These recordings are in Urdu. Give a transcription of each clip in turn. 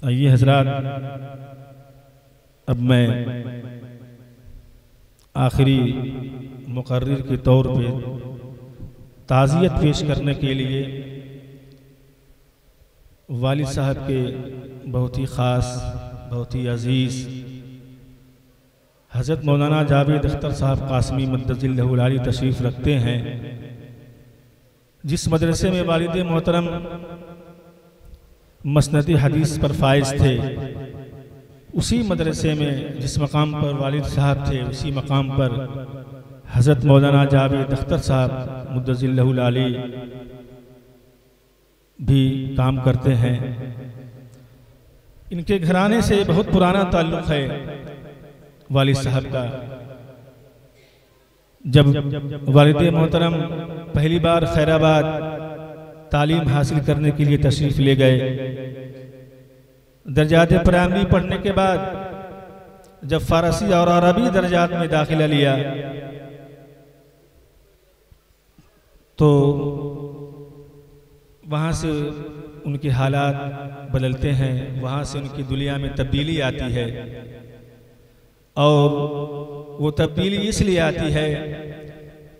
آئیے حضرات، اب میں آخری مقرر کے طور پہ تعزیت پیش کرنے کے لیے والد صاحب کے بہت ہی خاص، بہت ہی عزیز حضرت مولانا جاوید اختر صاحب قاسمی مدد اللہ العالی تشریف رکھتے ہیں، جس مدرسے میں والد محترم مسند حدیث پر فائز تھے، اسی مدرسے میں جس مقام پر والد صاحب تھے، اسی مقام پر حضرت مولانا جاوید اختر صاحب مدد اللہ العالی بھی کام کرتے ہیں۔ ان کے گھرانے سے بہت پرانا تعلق ہے والد صاحب کا۔ جب والد محترم پہلی بار خیر آباد تعلیم حاصل کرنے کے لیے تشریف لے گئے، درجات پرائمری پڑھنے کے بعد جب فارسی اور عربی درجات میں داخلہ لیا تو وہاں سے ان کے حالات بدلتے ہیں، وہاں سے ان کی دنیا میں تبدیلی آتی ہے، اور وہ تبدیلی اس لیے آتی ہے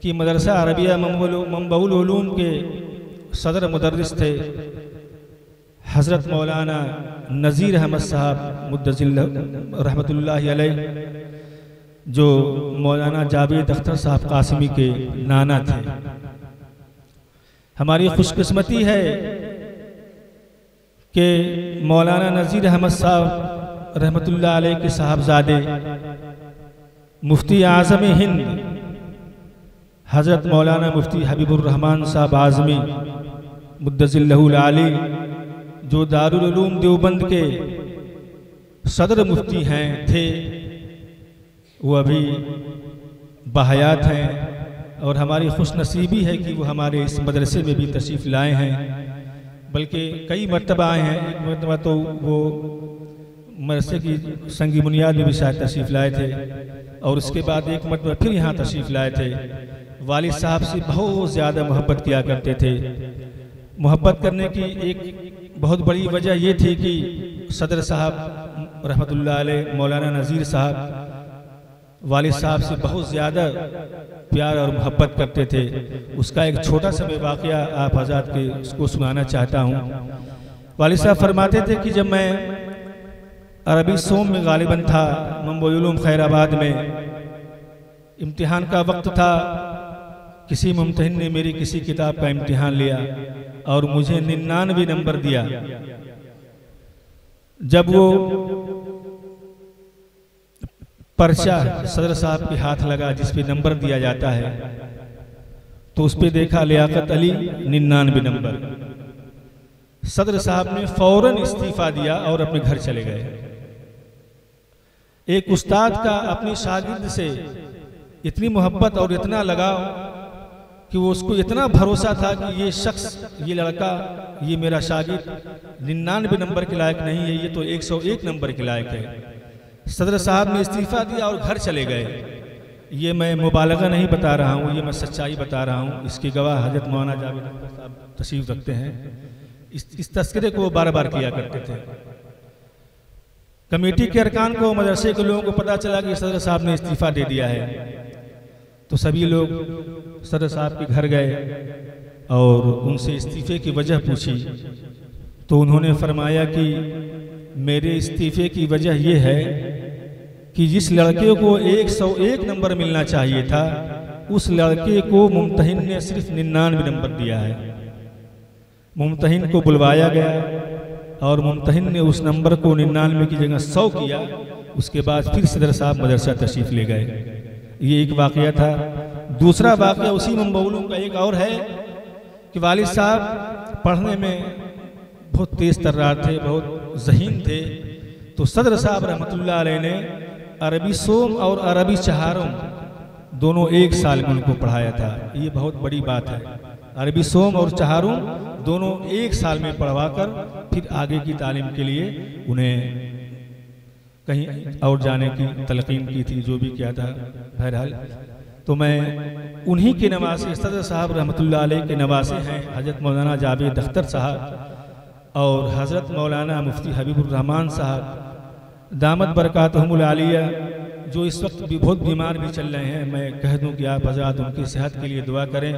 کہ مدرسہ عربیہ منبع العلوم کے صدر مدرس تھے حضرت مولانا نذیر احمد صاحب مدد رحمت اللہ علیہ، جو مولانا جاوید اختر صاحب قاسمی کے نانا تھے۔ ہماری خوش قسمتی ہے کہ مولانا نذیر احمد صاحب رحمت اللہ علیہ کے صاحبزادے مفتی اعظم ہند حضرت مولانا مفتی حبیب الرحمن صاحب اعظمی مدد اللہ العالی، جو دارالعلوم دیوبند کے صدر مفتی تھے، وہ ابھی بحیات ہیں، اور ہماری خوش نصیبی ہے کہ وہ ہمارے اس مدرسے میں بھی تشریف لائے ہیں، بلکہ کئی مرتبہ آئے ہیں۔ ایک مرتبہ تو وہ مدرسے کی سنگی بنیاد میں بھی شاید تشریف لائے تھے، اور اس کے بعد ایک مرتبہ پھر یہاں تشریف لائے تھے۔ والد صاحب سے بہت زیادہ محبت کیا کرتے تھے۔ محبت کرنے کی ایک بہت بڑی وجہ یہ تھی کہ صدر صاحب رحمت اللہ علیہ مولانا نذیر صاحب والد صاحب سے بہت زیادہ پیار اور محبت کرتے تھے۔ اس کا ایک چھوٹا سا میں واقعہ آپ حضرات کے اس کو سنانا چاہتا ہوں۔ والد صاحب فرماتے تھے کہ جب میں عربی سوم میں غالباً تھا، منبع العلوم خیر آباد میں، امتحان کا وقت تھا، کسی ممتحن نے میری کسی کتاب کا امتحان لیا اور مجھے 99 نمبر دیا۔ جب وہ پرچہ صدر صاحب کے ہاتھ لگا جس پہ نمبر دیا جاتا ہے، تو اس پہ دیکھا لیاقت علی 99 نمبر۔ صدر صاحب نے فوراً استعفیٰ دیا اور اپنے گھر چلے گئے۔ ایک استاد کا اپنی شاگرد سے اتنی محبت اور اتنا لگاؤ کہ وہ اس کو اتنا بھروسہ تھا کہ یہ شخص، یہ لڑکا، یہ میرا شاگرد 99 نمبر کے لائق نہیں ہے، یہ تو 101 نمبر کے لائق ہے۔ صدر صاحب نے استعفیٰ دیا اور گھر چلے گئے۔ یہ میں مبالغہ نہیں بتا رہا ہوں، یہ میں سچائی بتا رہا ہوں۔ اس کی گواہ حضرت مولانا جاوید اختر صاحب تشریف رکھتے ہیں۔ اس تذکرے کو بار بار کیا کرتے تھے۔ کمیٹی کے ارکان کو، مدرسے کے لوگوں کو پتا چلا کہ صدر صاحب نے استعفیٰ دے دیا ہے، تو سبھی لوگ صدر صاحب کے گھر گئے اور ان سے استعفے کی وجہ پوچھی، تو انہوں نے فرمایا کہ میرے استعفے کی وجہ یہ ہے کہ جس لڑکے کو 101 نمبر ملنا چاہیے تھا، اس لڑکے کو ممتحن نے صرف 99 نمبر دیا ہے۔ ممتحن کو بلوایا گیا اور ممتحن نے اس نمبر کو 99 کی جگہ 100 کیا۔ اس کے بعد پھر صدر صاحب مدرسہ تشریف لے گئے۔ یہ ایک واقعہ تھا۔ دوسرا واقعہ اسی منبع العلوم کا ایک اور ہے کہ والد صاحب پڑھنے میں بہت تیز ترار تھے، بہت ذہین تھے، تو صدر صاحب رحمت اللہ علیہ نے عربی سوم اور عربی چہارم دونوں ایک سال میں ان کو پڑھایا تھا۔ یہ بہت بڑی بات ہے۔ عربی سوم اور چہارم دونوں ایک سال میں پڑھوا کر پھر آگے کی تعلیم کے لیے انہیں کہیں اور جانے کی تلقین کی تھی، جو بھی کیا تھا۔ بہرحال تو میں انہی کے نواسے، صدر صاحب رحمت اللہ علیہ کے نواسے ہیں حضرت مولانا جاوید اختر صاحب، اور حضرت مولانا مفتی حبیب الرحمان صاحب دامت برکاتہم العالیہ جو اس وقت بھی بہت بیمار بھی چل رہے ہیں، میں کہہ دوں کہ آپ حضرات ان کی صحت کے لیے دعا کریں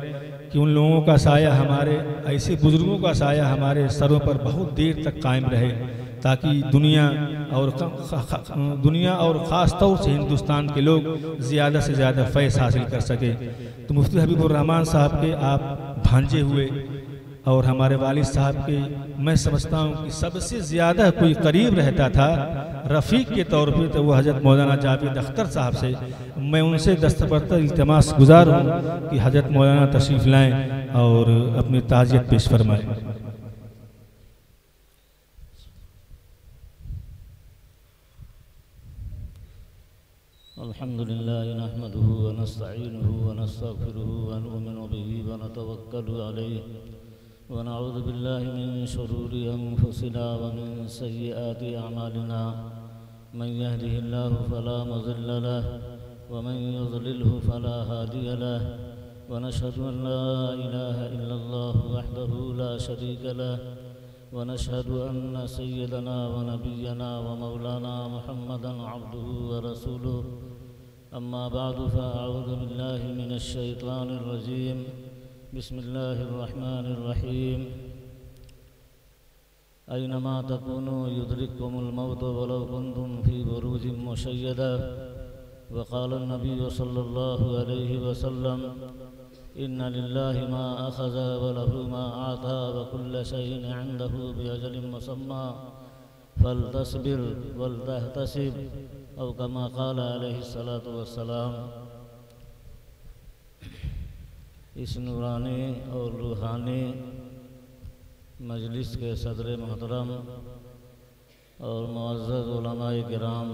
کہ ان لوگوں کا سایہ ہمارے ایسے بزرگوں کا سایہ ہمارے سروں پر بہت دیر تک قائم رہے، تاکہ دنیا اور خاص طور سے ہندوستان کے لوگ زیادہ سے زیادہ فیض حاصل کر سکے۔ تو مفتی حبیب الرحمان صاحب کے آپ بھانجے ہوئے اور ہمارے والد صاحب کے میں سمجھتا ہوں کہ سب سے زیادہ کوئی قریب رہتا تھا رفیق کے طور پہ تو وہ حضرت مولانا جاوید اختر صاحب سے، میں ان سے دستبردار التماس گزار ہوں کہ حضرت مولانا تشریف لائیں اور اپنی تعزیت پیش فرمائیں۔ الحمد لله نحمده ونستعينه ونستغفره ونؤمن به ونتوكل عليه ونعوذ بالله من شرور أنفسنا ومن سيئات أعمالنا من يهده الله فلا مضل له ومن يضلله فلا هادي له ونشهد أن لا إله إلا الله وحده لا شريك له ونشهد أن سيدنا ونبينا ومولانا محمدا عبده ورسوله أما بعد فأعوذ بالله من الشيطان الرجيم بسم الله الرحمن الرحيم أينما تكونوا يدرككم الموت ولو كنتم في بروج مشيدة وقال النبي صلى الله عليه وسلم إن لله ما أخذ وله ما أعطى وكل شيء عنده بأجل مسمى فلتصبر ولتحتسب أو كما قال عليه الصلاة والسلام۔ اس نورانی اور روحانی مجلس کے صدر محترم اور معزز علماء کرام،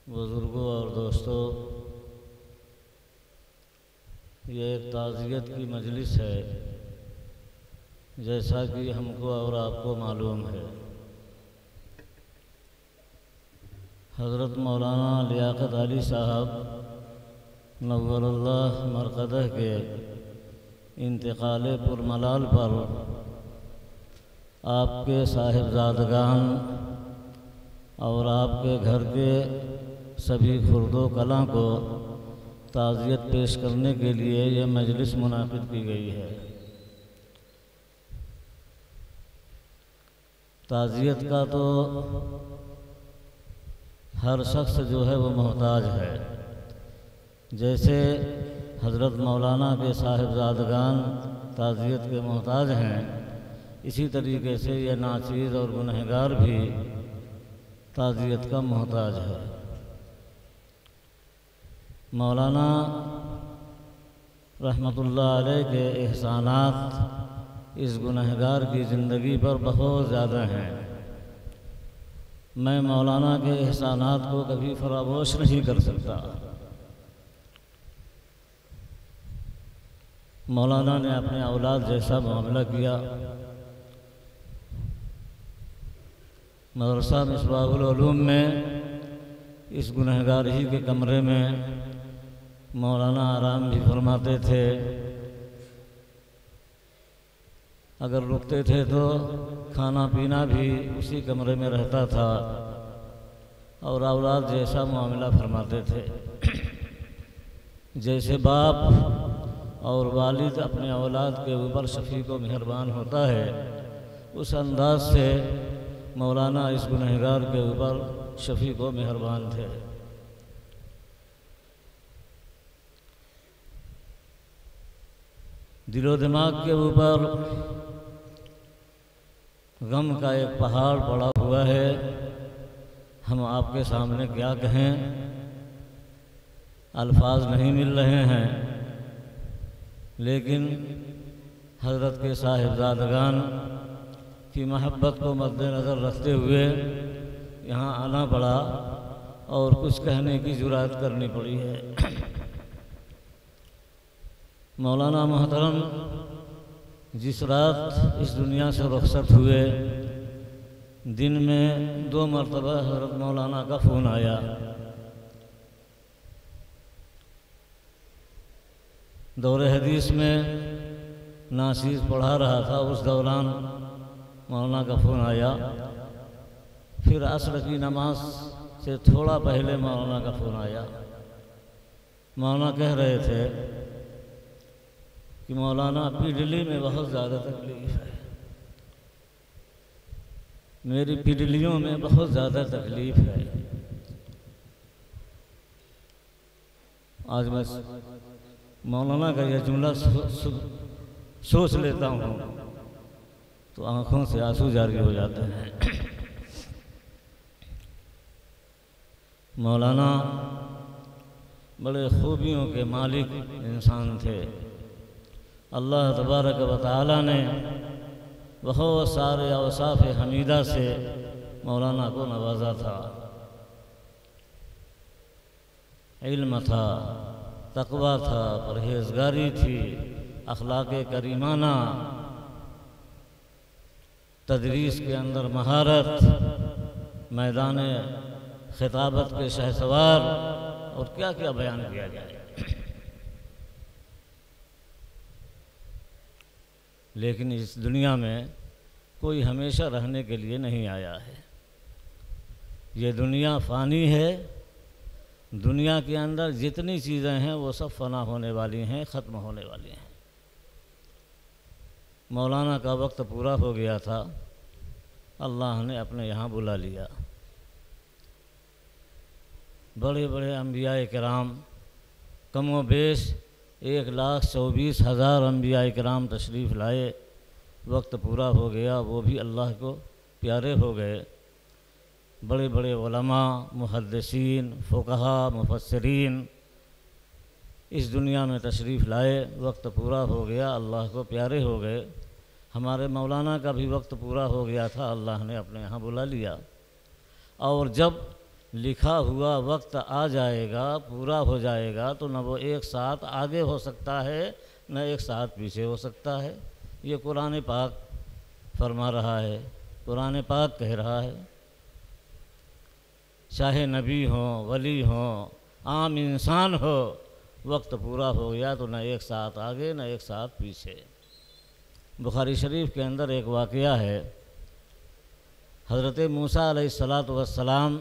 بزرگوں اور دوستوں، یہ ایک تعزیت کی مجلس ہے جیسا کہ ہم کو اور آپ کو معلوم ہے۔ حضرت مولانا لیاقت علی صاحب نور اللہ مرقدہ کے انتقال پرملال پر آپ کے صاحبزادگان اور آپ کے گھر کے سبھی خرد و کلاں کو تعزیت پیش کرنے کے لیے یہ مجلس منعقد کی گئی ہے۔ تعزیت کا تو ہر شخص جو ہے وہ محتاج ہے، جیسے حضرت مولانا کے صاحبزادگان تعزیت کے محتاج ہیں، اسی طریقے سے یہ ناچیز اور گنہگار بھی تعزیت کا محتاج ہے۔ مولانا رحمت اللہ علیہ کے احسانات اس گنہگار کی زندگی پر بہت زیادہ ہیں۔ میں مولانا کے احسانات کو کبھی فراموش نہیں کر سکتا۔ مولانا نے اپنے اولاد جیسا معاملہ کیا۔ مدرسہ مصباح العلوم میں اس گنہگار ہی کے کمرے میں مولانا آرام بھی فرماتے تھے، اگر رکتے تھے تو کھانا پینا بھی اسی کمرے میں رہتا تھا، اور اولاد جیسا معاملہ فرماتے تھے۔ جیسے باپ اور والد اپنے اولاد کے اوپر شفیق و مہربان ہوتا ہے، اس انداز سے مولانا اس گنہگار کے اوپر شفیق و مہربان تھے۔ دل و دماغ کے اوپر غم کا ایک پہاڑ پڑا ہوا ہے، ہم آپ کے سامنے کیا کہیں، الفاظ نہیں مل رہے ہیں، لیکن حضرت کے صاحبزادگان کی محبت کو مد نظر رکھتے ہوئے یہاں آنا پڑا اور کچھ کہنے کی جرات کرنی پڑی ہے۔ مولانا محترم جس رات اس دنیا سے رخصت ہوئے، دن میں 2 مرتبہ حضرت مولانا کا فون آیا۔ دور حدیث میں ناچیز پڑھا رہا تھا، اس دوران مولانا کا فون آیا، پھر عصر کی نماز سے تھوڑا پہلے مولانا کا فون آیا۔ مولانا کہہ رہے تھے کہ مولانا پیڈلی میں بہت زیادہ تکلیف ہے، میری پیڈلیوں میں بہت زیادہ تکلیف ہے۔ آج میں مولانا کا یہ جملہ سوچ لیتا ہوں تو آنکھوں سے آنسو جاری ہو جاتے ہیں۔ مولانا بڑے خوبیوں کے مالک انسان تھے۔ اللہ تبارک و تعالی نے بہت سارے اوصاف حمیدہ سے مولانا کو نوازا تھا۔ علم تھا، تقویٰ تھا، پرہیزگاری تھی، اخلاق کریمانہ، تدریس کے اندر مہارت، میدان خطابت کے شہسوار، اور کیا کیا بیان کیا جائے۔ لیکن اس دنیا میں کوئی ہمیشہ رہنے کے لیے نہیں آیا ہے۔ یہ دنیا فانی ہے، دنیا کے اندر جتنی چیزیں ہیں وہ سب فنا ہونے والی ہیں، ختم ہونے والی ہیں۔ مولانا کا وقت پورا ہو گیا تھا، اللہ نے اپنے یہاں بلا لیا۔ بڑے بڑے انبیاء کرام، کم و بیش 1,24,000 انبیاء کرام تشریف لائے، وقت پورا ہو گیا، وہ بھی اللہ کو پیارے ہو گئے۔ بڑے بڑے علماء، محدثین، فقہاء، مفسرین اس دنیا میں تشریف لائے، وقت پورا ہو گیا، اللہ کو پیارے ہو گئے۔ ہمارے مولانا کا بھی وقت پورا ہو گیا تھا، اللہ نے اپنے یہاں بلا لیا۔ اور جب لکھا ہوا وقت آ جائے گا، پورا ہو جائے گا، تو نہ وہ ایک ساتھ آگے ہو سکتا ہے، نہ ایک ساتھ پیچھے ہو سکتا ہے۔ یہ قرآن پاک فرما رہا ہے، قرآن پاک کہہ رہا ہے۔ چاہے نبی ہوں، ولی ہوں، عام انسان ہو، وقت پورا ہو گیا تو نہ ایک ساتھ آگے، نہ ایک ساتھ پیچھے۔ بخاری شریف کے اندر ایک واقعہ ہے، حضرت موسیٰ علیہ السلام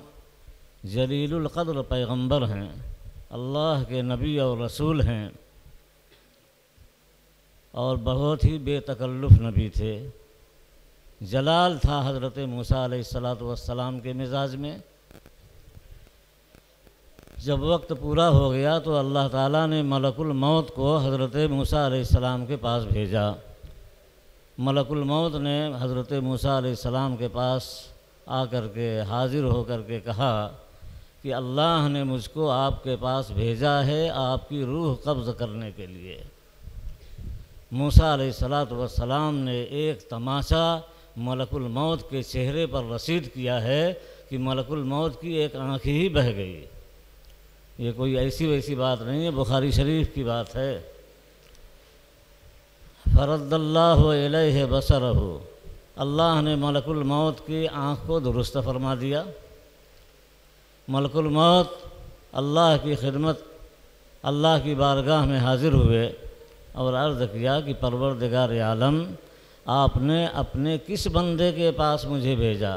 جلیل القدر پیغمبر ہیں، اللہ کے نبی اور رسول ہیں، اور بہت ہی بے تکلف نبی تھے۔ جلال تھا حضرت موسیٰ علیہ السلام کے مزاج میں۔ جب وقت پورا ہو گیا تو اللہ تعالیٰ نے ملک الموت کو حضرت موسیٰ علیہ السلام کے پاس بھیجا۔ ملک الموت نے حضرت موسیٰ علیہ السلام کے پاس آ کر کے حاضر ہو کر کے کہا کہ اللہ نے مجھ کو آپ کے پاس بھیجا ہے آپ کی روح قبض کرنے کے لیے۔ موسیٰ علیہ السلام نے ایک تماشا ملک الموت کے چہرے پر رسید کیا ہے کہ ملک الموت کی ایک آنکھ ہی بہہ گئی۔ یہ کوئی ایسی ویسی بات نہیں ہے، بخاری شریف کی بات ہے۔ فرد اللہ الیہ بصرہ، اللہ نے ملک الموت کی آنکھ کو درست فرما دیا۔ ملک الموت اللہ کی خدمت، اللہ کی بارگاہ میں حاضر ہوئے اور عرض کیا کہ پروردگار عالم، آپ نے اپنے کس بندے کے پاس مجھے بھیجا؟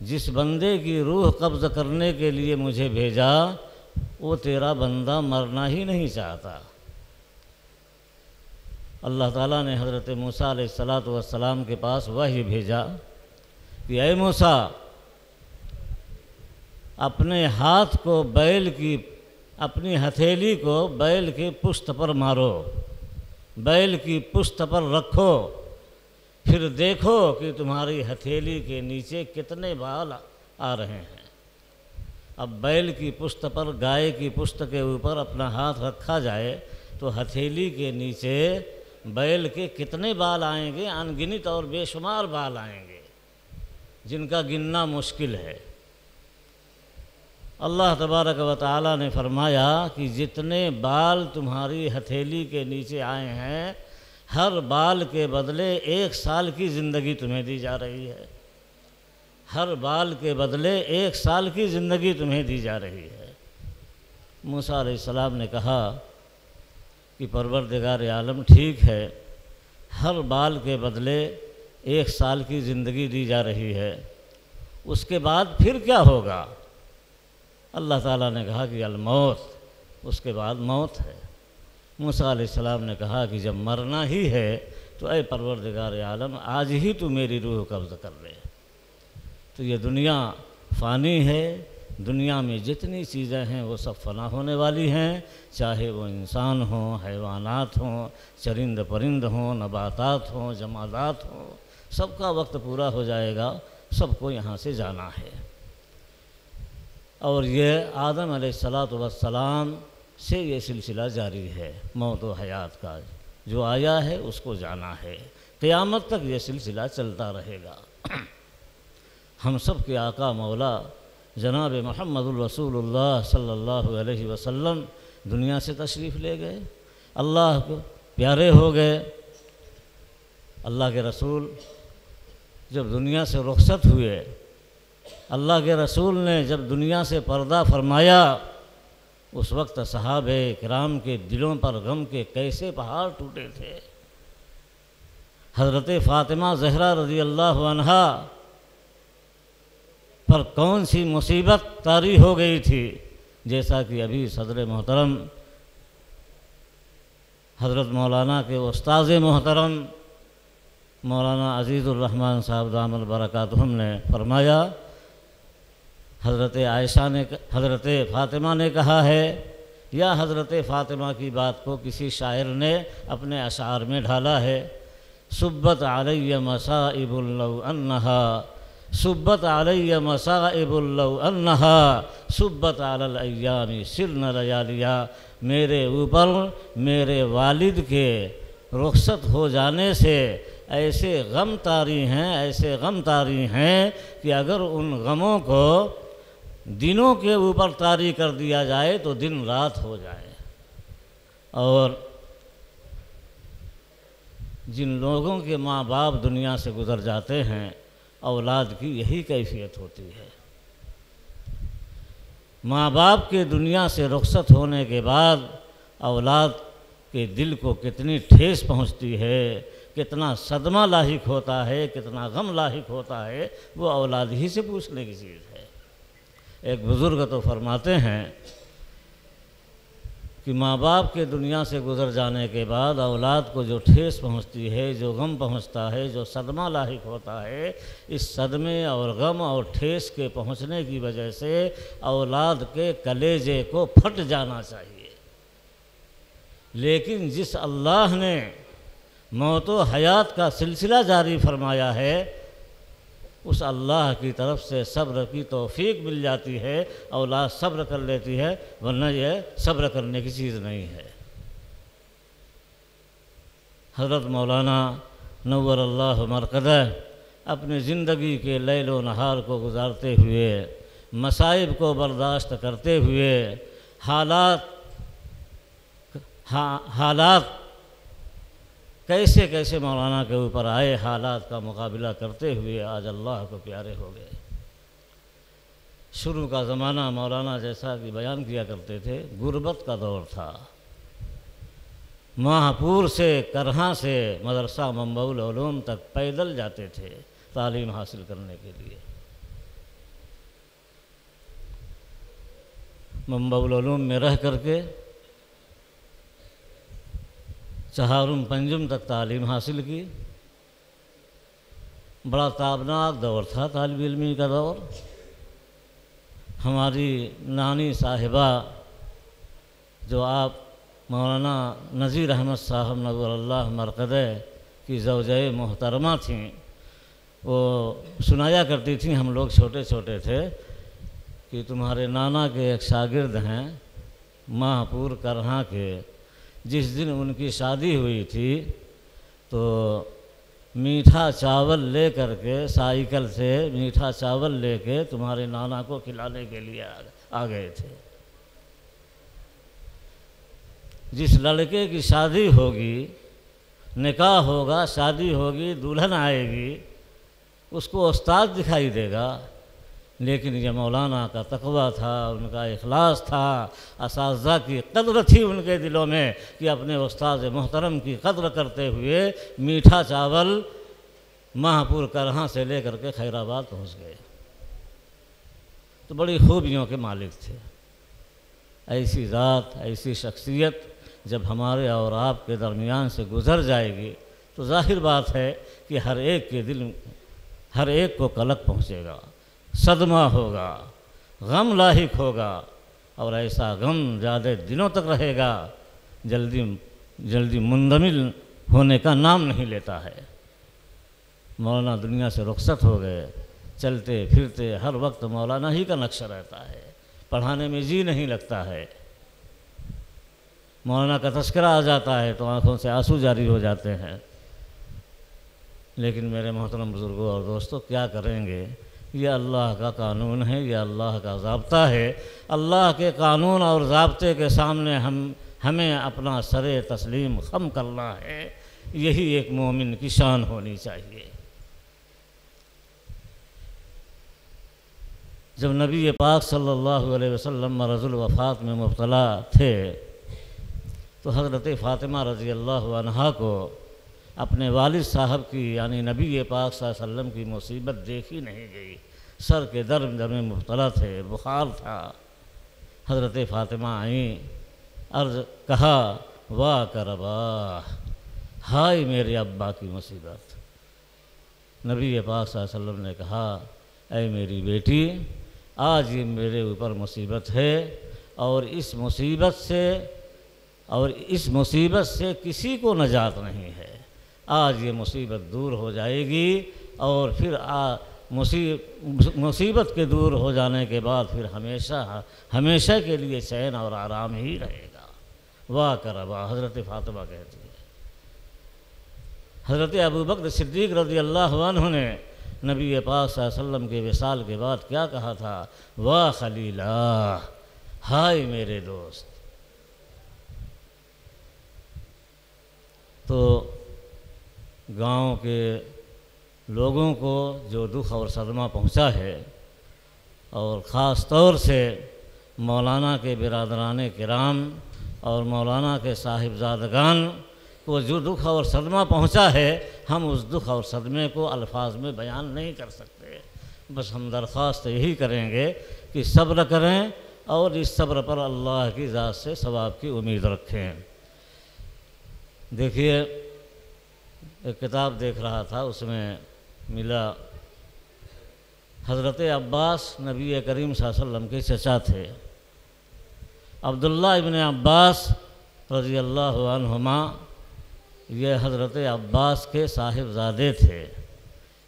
جس بندے کی روح قبض کرنے کے لیے مجھے بھیجا، وہ تیرا بندہ مرنا ہی نہیں چاہتا۔ اللہ تعالیٰ نے حضرت موسیٰ علیہ السلام کے پاس وحی بھیجا کہ اے موسیٰ، اپنے ہاتھ کو بیل کی، اپنی ہتھیلی کو بیل کی پشت پر مارو، بیل کی پشت پر رکھو، پھر دیکھو کہ تمہاری ہتھیلی کے نیچے کتنے بال آ رہے ہیں۔ اب بیل کی پشت پر، گائے کی پشت کے اوپر اپنا ہاتھ رکھا جائے تو ہتھیلی کے نیچے بیل کے کتنے بال آئیں گے؟ ان گنت اور بے شمار بال آئیں گے، جن کا گننا مشکل ہے۔ اللہ تبارک و تعالیٰ نے فرمایا کہ جتنے بال تمہاری ہتھیلی کے نیچے آئے ہیں، ہر بال کے بدلے 1 سال کی زندگی تمہیں دی جا رہی ہے۔ ہر بال کے بدلے 1 سال کی زندگی تمہیں دی جا رہی ہے۔ موسیٰ علیہ السلام نے کہا کہ پروردگار عالم ٹھیک ہے، ہر بال کے بدلے 1 سال کی زندگی دی جا رہی ہے، اس کے بعد پھر کیا ہوگا؟ اللہ تعالیٰ نے کہا کہ الموت، اس کے بعد موت ہے۔ موسیٰ علیہ السلام نے کہا کہ جب مرنا ہی ہے تو اے پروردگار عالم آج ہی تو میری روح قبض کر لے۔ تو یہ دنیا فانی ہے، دنیا میں جتنی چیزیں ہیں وہ سب فنا ہونے والی ہیں، چاہے وہ انسان ہوں، حیوانات ہوں، چرند پرند ہوں، نباتات ہوں، جمادات ہوں، سب کا وقت پورا ہو جائے گا، سب کو یہاں سے جانا ہے۔ اور یہ آدم علیہ السلام سے یہ سلسلہ جاری ہے، موت و حیات کا، جو آیا ہے اس کو جانا ہے، قیامت تک یہ سلسلہ چلتا رہے گا۔ ہم سب کے آقا مولا جناب محمد الرسول اللہ صلی اللہ علیہ وسلم دنیا سے تشریف لے گئے، اللہ کو پیارے ہو گئے۔ اللہ کے رسول جب دنیا سے رخصت ہوئے، اللہ کے رسول نے جب دنیا سے پردہ فرمایا، اس وقت صحابہ کرام کے دلوں پر غم کے کیسے پہاڑ ٹوٹے تھے۔ حضرت فاطمہ زہرا رضی اللہ عنہا پر کون سی مصیبت طاری ہو گئی تھی، جیسا کہ ابھی صدر محترم حضرت مولانا کے استاذ محترم مولانا عزیز الرحمن صاحب دامت برکاتہم نے فرمایا، حضرت فاطمہ نے کہا ہے، یا حضرت فاطمہ کی بات کو کسی شاعر نے اپنے اشعار میں ڈھالا ہے، صبت علی مصائب لو انہا، صبت علی مصائب لو انہا، صبت علی الایام سرن لیالیا، میرے اوپر میرے والد کے رخصت ہو جانے سے ایسے غم طاری ہیں، ایسے غم طاری ہیں کہ اگر ان غموں کو دنوں کے اوپر طاری کر دیا جائے تو دن رات ہو جائے۔ اور جن لوگوں کے ماں باپ دنیا سے گزر جاتے ہیں، اولاد کی یہی کیفیت ہوتی ہے۔ ماں باپ کے دنیا سے رخصت ہونے کے بعد اولاد کے دل کو کتنی ٹھیس پہنچتی ہے، کتنا صدمہ لاحق ہوتا ہے، کتنا غم لاحق ہوتا ہے، وہ اولاد ہی سے پوچھنے کی چیز ہے۔ ایک بزرگ تو فرماتے ہیں کہ ماں باپ کے دنیا سے گزر جانے کے بعد اولاد کو جو ٹھیس پہنچتی ہے، جو غم پہنچتا ہے، جو صدمہ لاحق ہوتا ہے، اس صدمے اور غم اور ٹھیس کے پہنچنے کی وجہ سے اولاد کے کلیجے کو پھٹ جانا چاہیے۔ لیکن جس اللہ نے موت و حیات کا سلسلہ جاری فرمایا ہے، اس اللہ کی طرف سے صبر کی توفیق مل جاتی ہے، اولاد صبر کر لیتی ہے، ورنہ یہ صبر کرنے کی چیز نہیں ہے۔ حضرت مولانا نور اللہ مرقدہ اپنی زندگی کے لیل و نہار کو گزارتے ہوئے، مصائب کو برداشت کرتے ہوئے، حالات کیسے کیسے مولانا کے اوپر آئے، حالات کا مقابلہ کرتے ہوئے آج اللہ کو پیارے ہو گئے۔ شروع کا زمانہ مولانا جیسا کہ بیان کیا کرتے تھے، غربت کا دور تھا۔ ماہپور سے کرہاں سے مدرسہ منبع العلوم تک پیدل جاتے تھے تعلیم حاصل کرنے کے لیے۔ منبع العلوم میں رہ کر کے چہارم پنجم تک تعلیم حاصل کی۔ بڑا تابناک دور تھا طالب علمی کا دور۔ ہماری نانی صاحبہ جو آپ مولانا نذیر احمد صاحب نور اللہ مرقدہ کی زوجہ محترمہ تھیں، وہ سنایا کرتی تھیں، ہم لوگ چھوٹے چھوٹے تھے، کہ تمہارے نانا کے ایک شاگرد ہیں ماہپور کرہاں کے، جس دن ان کی شادی ہوئی تھی تو میٹھا چاول لے کر کے، سائیکل سے میٹھا چاول لے کے تمہارے نانا کو کھلانے کے لیے آ گئے تھے۔ جس لڑکے کی شادی ہوگی، نکاح ہوگا، شادی ہوگی، دلہن آئے گی، اس کو استاد دکھائی دے گا، لیکن یہ مولانا کا تقویٰ تھا، ان کا اخلاص تھا، اساتذہ کی قدر تھی ان کے دلوں میں کہ اپنے استاد محترم کی قدر کرتے ہوئے میٹھا چاول ماہپور کرہاں سے لے کر کے خیر آباد پہنچ گئے۔ تو بڑی خوبیوں کے مالک تھے۔ ایسی ذات، ایسی شخصیت جب ہمارے اور آپ کے درمیان سے گزر جائے گی تو ظاہر بات ہے کہ ہر ایک کے دل، ہر ایک کو کلک پہنچے گا، صدمہ ہوگا، غم لاحق ہوگا، اور ایسا غم زیادہ دنوں تک رہے گا، جلدی مندمل ہونے کا نام نہیں لیتا ہے۔ مولانا دنیا سے رخصت ہو گئے، چلتے پھرتے ہر وقت مولانا ہی کا نقشہ رہتا ہے، پڑھانے میں جی نہیں لگتا ہے۔ مولانا کا تذکرہ آ جاتا ہے تو آنکھوں سے آنسو جاری ہو جاتے ہیں۔ لیکن میرے محترم بزرگوں اور دوستوں، کیا کریں گے؟ یہ اللہ کا قانون ہے، یہ اللہ کا ضابطہ ہے۔ اللہ کے قانون اور ضابطے کے سامنے ہمیں اپنا سر تسلیم خم کرنا ہے۔ یہی ایک مومن کی شان ہونی چاہیے۔ جب نبی پاک صلی اللہ علیہ وسلم مرض الوفات میں مبتلا تھے تو حضرت فاطمہ رضی اللہ عنہا کو اپنے والد صاحب کی یعنی نبی پاک صلی اللہ علیہ وسلم کی مصیبت دیکھی نہیں گئی۔ سر کے درد میں مبتلا تھے، بخار تھا۔ حضرت فاطمہ آئیں، عرض کہا واہ کربا، ہائے میرے ابا کی مصیبت۔ نبی پاک صلی اللہ علیہ وسلم نے کہا اے میری بیٹی، آج یہ میرے اوپر مصیبت ہے اور اس مصیبت سے کسی کو نجات نہیں ہے۔ آج یہ مصیبت دور ہو جائے گی اور پھر مصیبت کے دور ہو جانے کے بعد پھر ہمیشہ کے لیے چین اور آرام ہی رہے گا۔ واہ کربا، حضرت فاطمہ کہتی ہے۔ حضرت ابوبکر صدیق رضی اللہ عنہ نے نبی پاک صلی اللہ علیہ وسلم کے وصال کے بعد کیا کہا تھا؟ واہ خلیلہ، ہائے میرے دوست۔ تو گاؤں کے لوگوں کو جو دکھ اور صدمہ پہنچا ہے، اور خاص طور سے مولانا کے برادران کرام اور مولانا کے صاحبزادگان کو جو دکھ اور صدمہ پہنچا ہے، ہم اس دکھ اور صدمے کو الفاظ میں بیان نہیں کر سکتے۔ بس ہم درخواست یہی کریں گے کہ صبر کریں اور اس صبر پر اللہ کی ذات سے ثواب کی امید رکھیں۔ دیکھیے، ایک کتاب دیکھ رہا تھا، اس میں ملا حضرت عباس نبی کریم صلی اللہ علیہ وسلم کے چچا تھے۔ عبداللہ ابن عباس رضی اللہ عنہما یہ حضرت عباس کے صاحبزادے تھے،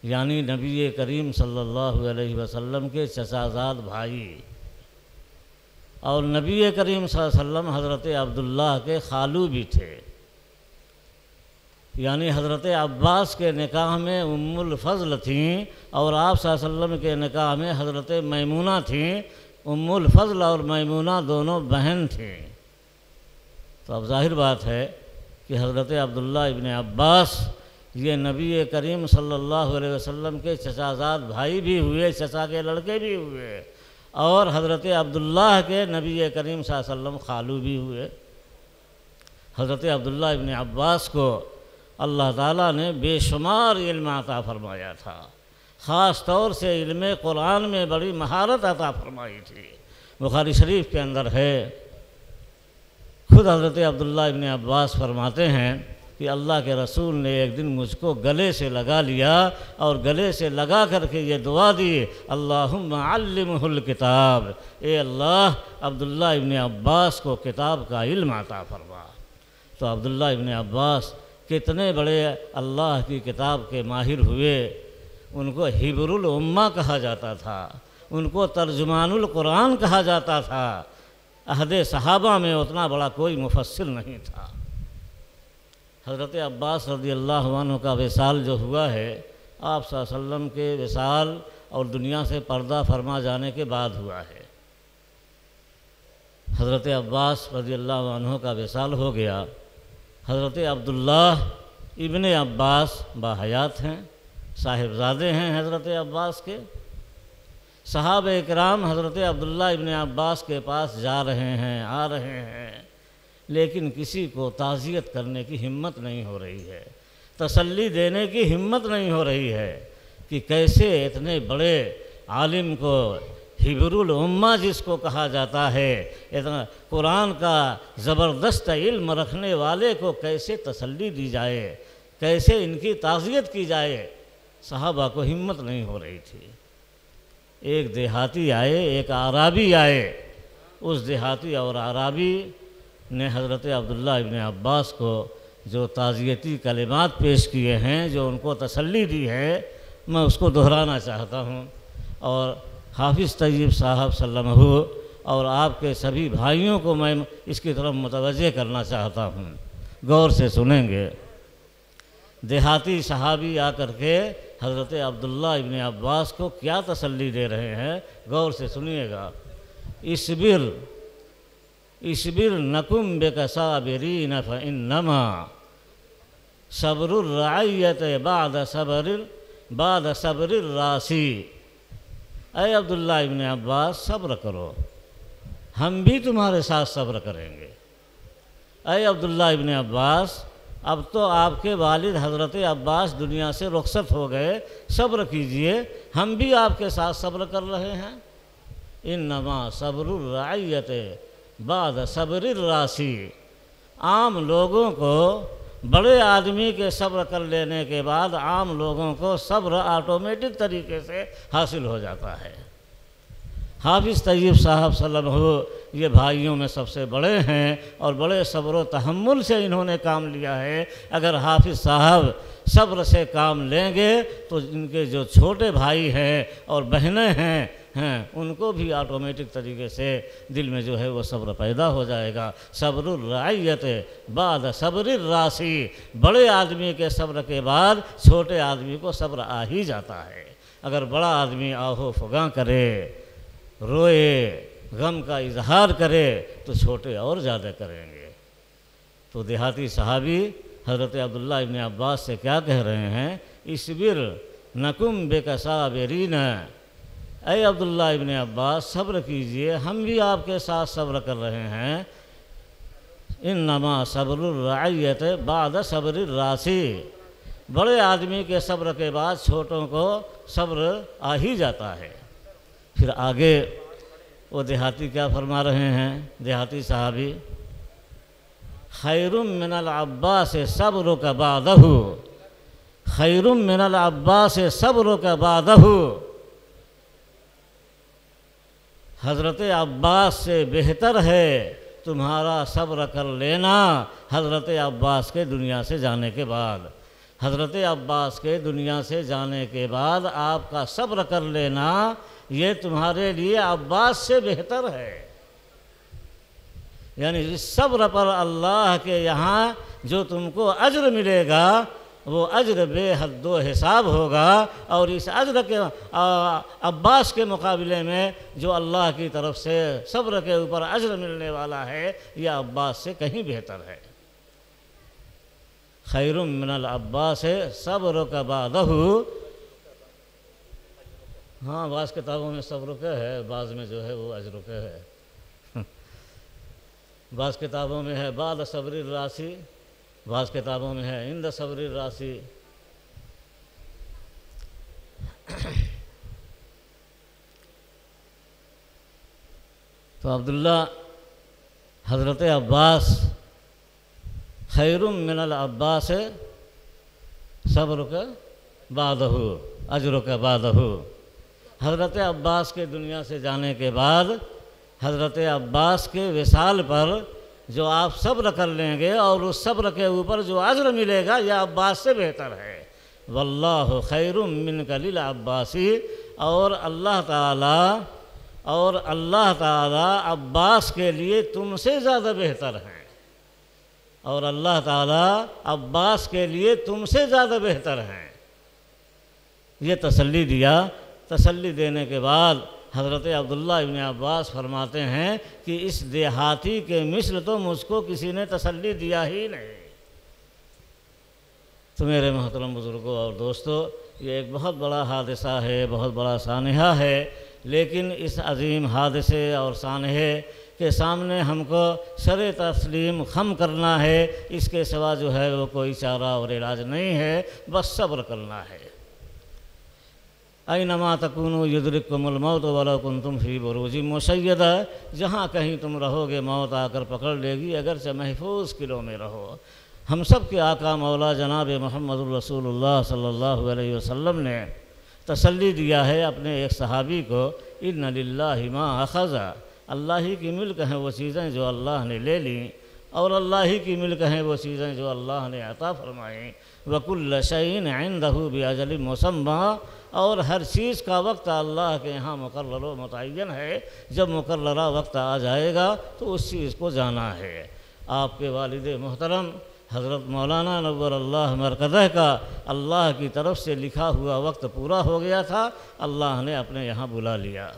یعنی نبی کریم صلی اللہ علیہ وسلم کے چچا زاد بھائی، اور نبی کریم صلی اللہ علیہ وسلم حضرت عبداللہ کے خالو بھی تھے۔ یعنی حضرت عباس کے نکاح میں ام الفضل تھیں اور آپ صلی اللہ علیہ وسلم کے نکاح میں حضرت میمونہ تھیں۔ ام الفضل اور میمونہ دونوں بہن تھیں۔ تو اب ظاہر بات ہے کہ حضرت عبداللہ ابن عباس یہ نبی کریم صلی اللہ علیہ وسلم کے چچا زاد بھائی بھی ہوئے، چچا کے لڑکے بھی ہوئے، اور حضرت عبداللہ کے نبی کریم صلی اللہ علیہ وسلم خالو بھی ہوئے۔ حضرت عبداللہ ابن عباس کو اللہ تعالیٰ نے بے شمار علم عطا فرمایا تھا، خاص طور سے علم قرآن میں بڑی مہارت عطا فرمائی تھی۔ بخاری شریف کے اندر ہے، خود حضرت عبداللہ ابن عباس فرماتے ہیں کہ اللہ کے رسول نے ایک دن مجھ کو گلے سے لگا لیا اور گلے سے لگا کر کے یہ دعا دی، اللہم علمہ الکتاب، اے اللہ عبداللہ ابن عباس کو کتاب کا علم عطا فرما۔ تو عبداللہ ابن عباس کتنے بڑے اللہ کی کتاب کے ماہر ہوئے۔ ان کو حبر الامہ کہا جاتا تھا، ان کو ترجمان القرآن کہا جاتا تھا۔ عہد صحابہ میں اتنا بڑا کوئی مفسر نہیں تھا۔ حضرت عباس رضی اللہ عنہ کا وصال جو ہوا ہے، آپ صلی اللہ علیہ وسلم کے وصال اور دنیا سے پردہ فرما جانے کے بعد ہوا ہے۔ حضرت عباس رضی اللہ عنہ کا وصال ہو گیا۔ حضرت عبداللہ ابن عباس باحیات ہیں، صاحبزادے ہیں حضرت عباس کے۔ صحابہ اکرام حضرت عبداللہ ابن عباس کے پاس جا رہے ہیں، آ رہے ہیں، لیکن کسی کو تعزیت کرنے کی ہمت نہیں ہو رہی ہے۔ تسلی دینے کی ہمت نہیں ہو رہی ہے کہ کیسے اتنے بڑے عالم کو حبر الامہ جس کو کہا جاتا ہے، اتنا قرآن کا زبردست علم رکھنے والے کو کیسے تسلی دی جائے، کیسے ان کی تعزیت کی جائے، صحابہ کو ہمت نہیں ہو رہی تھی۔ ایک دیہاتی آئے، ایک اعرابی آئے، اس دیہاتی اور اعرابی نے حضرت عبداللہ ابن عباس کو جو تعزیتی کلمات پیش کیے ہیں، جو ان کو تسلی دی ہے، میں اس کو دہرانا چاہتا ہوں، اور حافظ طیب صاحب صلی اللہ علیہ وسلم اور آپ کے سبھی بھائیوں کو میں اس کی طرف متوجہ کرنا چاہتا ہوں، غور سے سنیں گے۔ دیہاتی صحابی آ کر کے حضرت عبداللہ ابن عباس کو کیا تسلی دے رہے ہیں، غور سے سنیے گا۔ اصبر نکم بک صابرین فانما صبر الرعیت بعد صبر الراسی۔ اے عبداللہ ابن عباس، صبر کرو، ہم بھی تمہارے ساتھ صبر کریں گے۔ اے عبداللہ ابن عباس، اب تو آپ کے والد حضرت عباس دنیا سے رخصت ہو گئے، صبر کیجئے، ہم بھی آپ کے ساتھ صبر کر رہے ہیں۔ انما صبر الرعیت بعد صبر الراسی۔ عام لوگوں کو بڑے آدمی کے صبر کر لینے کے بعد عام لوگوں کو صبر آٹومیٹک طریقے سے حاصل ہو جاتا ہے۔ حافظ طیب صاحب صلی اللہ علیہ وسلم یہ بھائیوں میں سب سے بڑے ہیں اور بڑے صبر و تحمل سے انہوں نے کام لیا ہے۔ اگر حافظ صاحب صبر سے کام لیں گے تو ان کے جو چھوٹے بھائی ہیں اور بہنیں ہیں ان کو بھی آٹومیٹک طریقے سے دل میں جو ہے وہ صبر پیدا ہو جائے گا۔ صبر الرعیت بعد صبر الراسی۔ بڑے آدمی کے صبر کے بعد چھوٹے آدمی کو صبر آ ہی جاتا ہے۔ اگر بڑا آدمی آہو فغاں کرے، روئے، غم کا اظہار کرے تو چھوٹے اور زیادہ کریں گے۔ تو دیہاتی صحابی حضرت عبداللہ ابن عباس سے کیا کہہ رہے ہیں؟ اصبر نکم بک صابرین۔ اے عبداللہ ابن عباس، صبر کیجئے، ہم بھی آپ کے ساتھ صبر کر رہے ہیں۔ انما صبر الرعیت بعد صبر الراسی۔ بڑے آدمی کے صبر کے بعد چھوٹوں کو صبر آ ہی جاتا ہے۔ پھر آگے وہ دیہاتی کیا فرما رہے ہیں؟ دیہاتی صحابی، خیر من العباس صبرک بعدہ، خیر من العباس صبرک بعدہ۔ حضرت عباس سے بہتر ہے تمہارا صبر کر لینا حضرت عباس کے دنیا سے جانے کے بعد۔ حضرت عباس کے دنیا سے جانے کے بعد آپ کا صبر کر لینا یہ تمہارے لیے عباس سے بہتر ہے۔ یعنی اس صبر پر اللہ کے یہاں جو تم کو اجر ملے گا وہ اجر بے حد و حساب ہوگا، اور اس اجر کے عباس کے مقابلے میں جو اللہ کی طرف سے صبر کے اوپر اجر ملنے والا ہے یہ عباس سے کہیں بہتر ہے۔ خیر من العباس صبرک بعدہ۔ ہاں، بعض کتابوں میں صبر کا ہے، بعض میں جو ہے وہ اجر کا ہے۔ بعض کتابوں میں ہے بعد صبر الراسی، بعض کتابوں میں ہے عند صبر الراسی۔ تو عبداللہ حضرت عباس، خیر من العباس صبرک بعدہ اجرک بعدہ۔ حضرت عباس کے دنیا سے جانے کے بعد حضرت عباس کے وصال پر جو آپ صبر کر لیں گے اور اس صبر کے اوپر جو اجر ملے گا یہ عباس سے بہتر ہے۔ واللہ خیر منک للعباسی۔ اور اللہ تعالیٰ عباس کے لیے تم سے زیادہ بہتر ہیں، اور اللہ تعالیٰ عباس کے لیے تم سے زیادہ بہتر ہیں۔ یہ تسلی دیا۔ تسلی دینے کے بعد حضرت عبداللہ ابن عباس فرماتے ہیں کہ اس دیہاتی کے مثل تو مجھ کو کسی نے تسلی دیا ہی نہیں۔ تو میرے محترم بزرگوں اور دوستو، یہ ایک بہت بڑا حادثہ ہے، بہت بڑا سانحہ ہے، لیکن اس عظیم حادثے اور سانحے کے سامنے ہم کو سر تسلیم خم کرنا ہے، اس کے سوا جو ہے وہ کوئی چارہ اور علاج نہیں ہے، بس صبر کرنا ہے۔ اینما تکونوا یدرککم الموت ولو کنتم فی بروج مشیدہ، جہاں کہیں تم رہو گے موت آ کر پکڑ لے گی، اگرچہ محفوظ قلعوں میں رہو۔ ہم سب کے آقا مولا جناب محمد الرسول اللہ صلی اللہ علیہ وسلم نے تسلی دیا ہے اپنے ایک صحابی کو، ان للہ ما اخذ، اللہ ہی کی ملک ہیں وہ چیزیں جو اللہ نے لے لیں، اور اللہ ہی کی ملک ہیں وہ چیزیں جو اللہ نے عطا فرمائیں، وَكُلَّ شَيْءٍ عِندَهُ بِأَجَلٍ مُّسَمًّى، اور ہر چیز کا وقت اللہ کے یہاں مقرر و متعین ہے، جب مقررہ وقت آ جائے گا تو اس چیز کو جانا ہے۔ آپ کے والد محترم حضرت مولانا نور اللہ مرکزہ کا اللہ کی طرف سے لکھا ہوا وقت پورا ہو گیا تھا، اللہ نے اپنے یہاں بلا لیا۔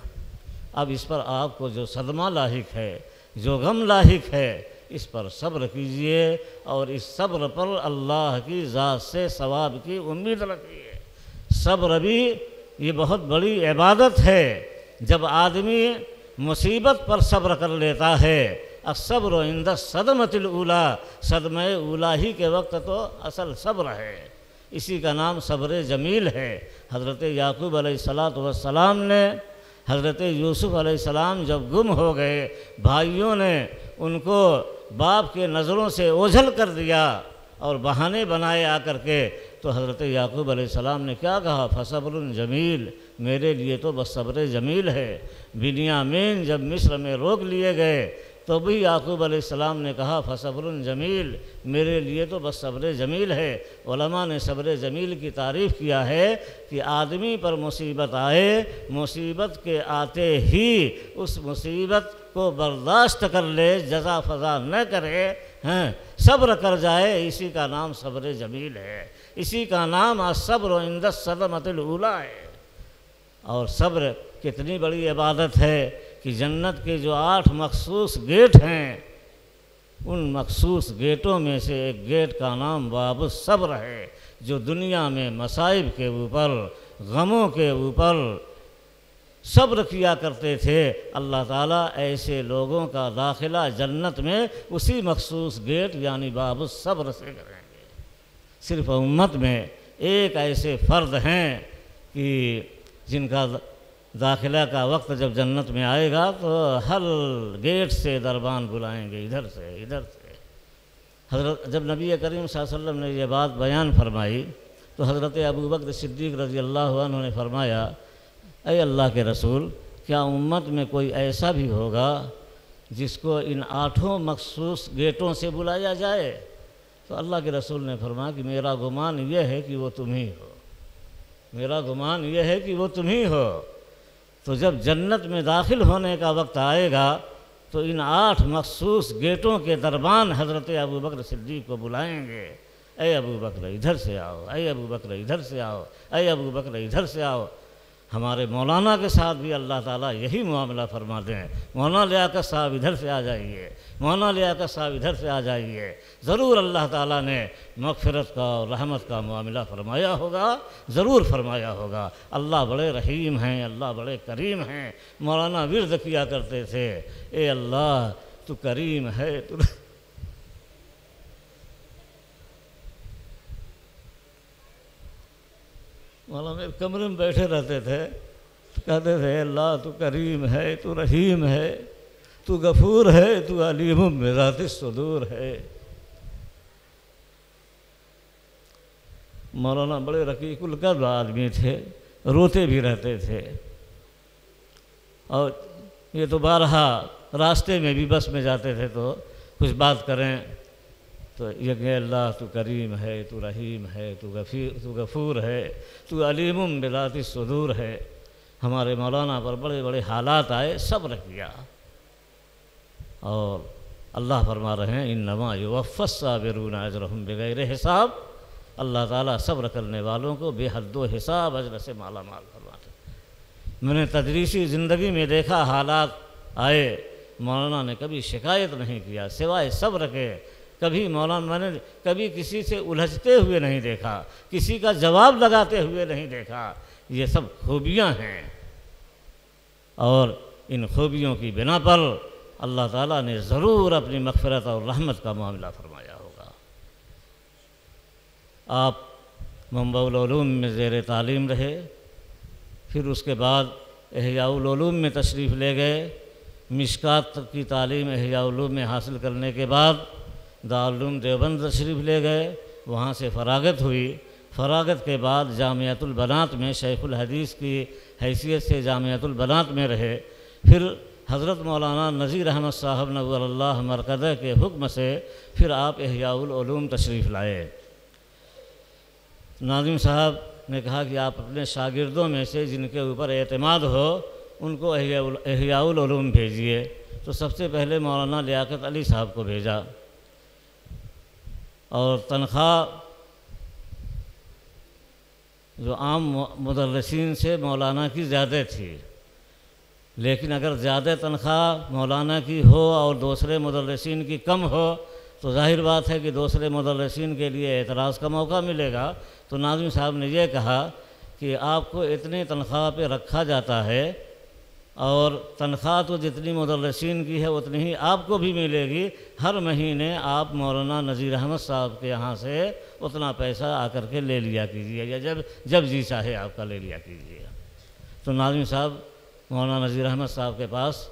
اب اس پر آپ کو جو صدمہ لاحق ہے، جو غم لاحق ہے، اس پر صبر کیجئے، اور اس صبر پر اللہ کی ذات سے ثواب کی امید رکھیے۔ صبر بھی یہ بہت بڑی عبادت ہے۔ جب آدمی مصیبت پر صبر کر لیتا ہے، الصبر عند الصدمۃ الاولیٰ، صدمہ اولیٰ ہی کے وقت تو اصل صبر ہے، اسی کا نام صبر جمیل ہے۔ حضرت یعقوب علیہ السلام نے حضرت یوسف علیہ السلام جب گم ہو گئے، بھائیوں نے ان کو باپ کے نظروں سے اوجھل کر دیا اور بہانے بنائے آ کر کے، تو حضرت یعقوب علیہ السلام نے کیا کہا؟ فصبر جمیل، میرے لیے تو بس صبر جمیل ہے۔ بنیامین جب مصر میں روک لیے گئے تو بھی یعقوب علیہ السلام نے کہا فصبر جمیل، میرے لیے تو بس صبر جمیل ہے۔ علماء نے صبر جمیل کی تعریف کیا ہے کہ آدمی پر مصیبت آئے، مصیبت کے آتے ہی اس مصیبت کو برداشت کر لے، جزا فضا نہ کرے، صبر کر جائے، اسی کا نام صبر جمیل ہے، اسی کا نام الصبر عند الصدمۃ الاولیٰ ہے۔ اور صبر کتنی بڑی عبادت ہے کہ جنت کے جو 8 مخصوص گیٹ ہیں، ان مخصوص گیٹوں میں سے ایک گیٹ کا نام باب الصبر ہے، جو دنیا میں مصائب کے اوپر، غموں کے اوپر صبر کیا کرتے تھے، اللہ تعالیٰ ایسے لوگوں کا داخلہ جنت میں اسی مخصوص گیٹ یعنی باب الصبر سے کریں گے۔ صرف امت میں ایک ایسے فرد ہیں کہ جن کا داخلہ کا وقت جب جنت میں آئے گا تو ہر گیٹ سے دربان بلائیں گے، ادھر سے ادھر سے۔ حضرت جب نبی کریم صلی اللہ علیہ وسلم نے یہ بات بیان فرمائی تو حضرت ابوبکر صدیق رضی اللہ عنہ نے فرمایا، اے اللہ کے رسول، کیا امت میں کوئی ایسا بھی ہوگا جس کو ان 8 مخصوص گیٹوں سے بلایا جائے؟ تو اللہ کے رسول نے فرمایا کہ میرا گمان یہ ہے کہ وہ تم ہی ہو، میرا گمان یہ ہے کہ وہ تم ہی ہو۔ تو جب جنت میں داخل ہونے کا وقت آئے گا تو ان 8 مخصوص گیٹوں کے دربان حضرت ابوبکر صدیق کو بلائیں گے، اے ابوبکر ادھر سے آؤ، اے ابوبکر ادھر سے آؤ، اے ابوبکر ادھر سے آؤ۔ ہمارے مولانا کے ساتھ بھی اللہ تعالیٰ یہی معاملہ فرماتے ہیں، مولانا لیاقت صاحب ادھر سے آ جائیے، مولانا لیاقت صاحب ادھر سے آ جائیے۔ ضرور اللہ تعالیٰ نے مغفرت کا اور رحمت کا معاملہ فرمایا ہوگا، ضرور فرمایا ہوگا۔ اللہ بڑے رحیم ہیں، اللہ بڑے کریم ہیں۔ مولانا ورد کیا کرتے تھے، اے اللہ تو کریم ہے، تو مولانا کمرے میں بیٹھے رہتے تھے، کہتے تھے اللہ تو کریم ہے، تو رحیم ہے، تو غفور ہے، تو علیم بذات الصدور ہے۔ مولانا بڑے رقیق القلب آدمی تھے، روتے بھی رہتے تھے، اور یہ تو بارہا راستے میں بھی بس میں جاتے تھے تو کچھ بات کریں تو یہ کہ اللہ تو کریم ہے، تو رحیم ہے، تو غفور ہے، تو علیم بذات الصدور ہے۔ ہمارے مولانا پر بڑے بڑے حالات آئے، صبر کیا، اور اللہ فرما رہے ہیں انما یوفی الصابرون اجرہم بغیر حساب۔ اللہ تعالیٰ صبر کرنے والوں کو بے حد و حساب اجر سے مالا مال فرماتے ہیں۔ میں نے تدریسی زندگی میں دیکھا، حالات آئے، مولانا نے کبھی شکایت نہیں کیا سوائے صبر کے۔ کبھی مولانا میں نے کبھی کسی سے الجھتے ہوئے نہیں دیکھا، کسی کا جواب لگاتے ہوئے نہیں دیکھا۔ یہ سب خوبیاں ہیں، اور ان خوبیوں کی بنا پر اللہ تعالیٰ نے ضرور اپنی مغفرت اور رحمت کا معاملہ فرمایا ہوگا۔ آپ منبع العلوم میں زیر تعلیم رہے، پھر اس کے بعد احیاء العلوم میں تشریف لے گئے، مشکات کی تعلیم احیاء العلوم میں حاصل کرنے کے بعد دارالعلوم دیوبند تشریف لے گئے، وہاں سے فراغت ہوئی۔ فراغت کے بعد جامعۃ البنات میں شیخ الحدیث کی حیثیت سے جامعۃ البنات میں رہے، پھر حضرت مولانا نذیر احمد صاحب نور اللہ مرکزہ کے حکم سے پھر آپ احیاء العلوم تشریف لائے۔ ناظم صاحب نے کہا کہ آپ اپنے شاگردوں میں سے جن کے اوپر اعتماد ہو ان کو احیاء العلوم بھیجیے، تو سب سے پہلے مولانا لیاقت علی صاحب کو بھیجا، اور تنخواہ جو عام مدرسین سے مولانا کی زیادہ تھی، لیکن اگر زیادہ تنخواہ مولانا کی ہو اور دوسرے مدرسین کی کم ہو تو ظاہر بات ہے کہ دوسرے مدرسین کے لیے اعتراض کا موقع ملے گا۔ تو ناظم صاحب نے یہ کہا کہ آپ کو اتنے تنخواہ پہ رکھا جاتا ہے، اور تنخواہ تو جتنی مدرسین کی ہے اتنی ہی آپ کو بھی ملے گی، ہر مہینے آپ مولانا نذیر احمد صاحب کے یہاں سے اتنا پیسہ آ کر کے لے لیا کیجیے، یا جب جی چاہے آپ کا لے لیا کیجیے۔ تو ناظم صاحب مولانا نذیر احمد صاحب کے پاس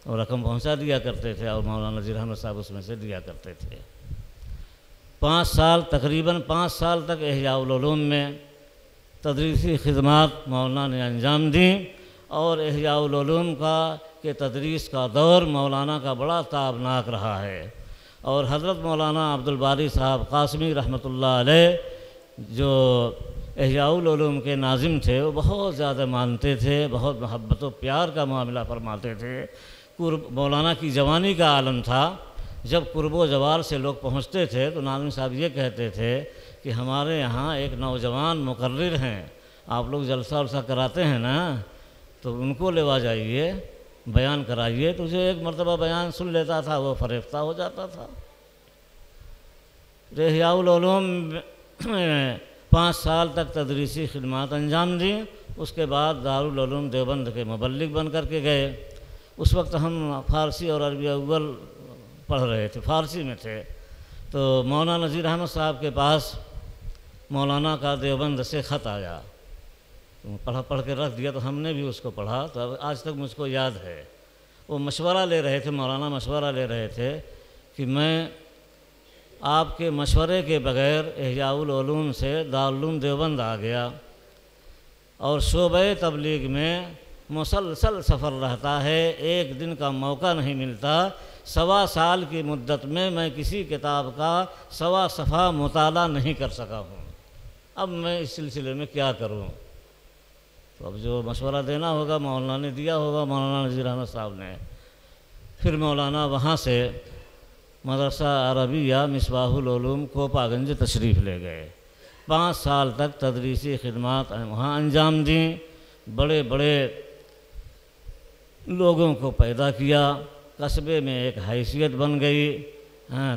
وہ رقم پہنچا دیا کرتے تھے، اور مولانا نذیر احمد صاحب اس میں سے دیا کرتے تھے۔ 5 سال تقریباً 5 سال تک احیاء العلوم میں تدریسی خدمات مولانا نے انجام دیں، اور احیاء العلوم کے تدریس کا دور مولانا کا بڑا تابناک رہا ہے۔ اور حضرت مولانا عبدالباری صاحب قاسمی رحمۃ اللہ علیہ جو احیاء العلوم کے ناظم تھے، وہ بہت زیادہ مانتے تھے، بہت محبت و پیار کا معاملہ فرماتے تھے۔ مولانا کی جوانی کا عالم تھا، جب قرب و جوار سے لوگ پہنچتے تھے تو ناظم صاحب یہ کہتے تھے کہ ہمارے یہاں ایک نوجوان مقرر ہیں، آپ لوگ جلسہ ولسہ کراتے ہیں نا، تو ان کو لوا جائیے، بیان کرائیے۔ تو جو ایک مرتبہ بیان سن لیتا تھا وہ فریفتہ ہو جاتا تھا۔ احیاء العلوم میں 5 سال تک تدریسی خدمات انجام دیں، اس کے بعد دارالعلوم دیوبند کے مبلغ بن کر کے گئے۔ اس وقت ہم فارسی اور عربی اول پڑھ رہے تھے، فارسی میں تھے، تو مولانا نذیر احمد صاحب کے پاس مولانا کا دیوبند سے خط آیا، پڑھ کے رکھ دیا، تو ہم نے بھی اس کو پڑھا، تو آج تک مجھ کو یاد ہے۔ وہ مشورہ لے رہے تھے، مولانا مشورہ لے رہے تھے کہ میں آپ کے مشورے کے بغیر احیاء العلوم سے دارالعلوم دیوبند آ گیا، اور شعبہ تبلیغ میں مسلسل سفر رہتا ہے، ایک دن کا موقع نہیں ملتا۔ 1.25 سال کی مدت میں کسی کتاب کا 1.25 صفحہ مطالعہ نہیں کر سکا ہوں، اب میں اس سلسلے میں کیا کروں؟ تو اب جو مشورہ دینا ہوگا مولانا نے دیا ہوگا، مولانا نذیر احمد صاحب نے۔ پھر مولانا وہاں سے مدرسہ عربیہ مصباح العلوم کوپا گنج تشریف لے گئے، 5 سال تک تدریسی خدمات وہاں انجام دیں، بڑے بڑے لوگوں کو پیدا کیا، قصبے میں ایک حیثیت بن گئی،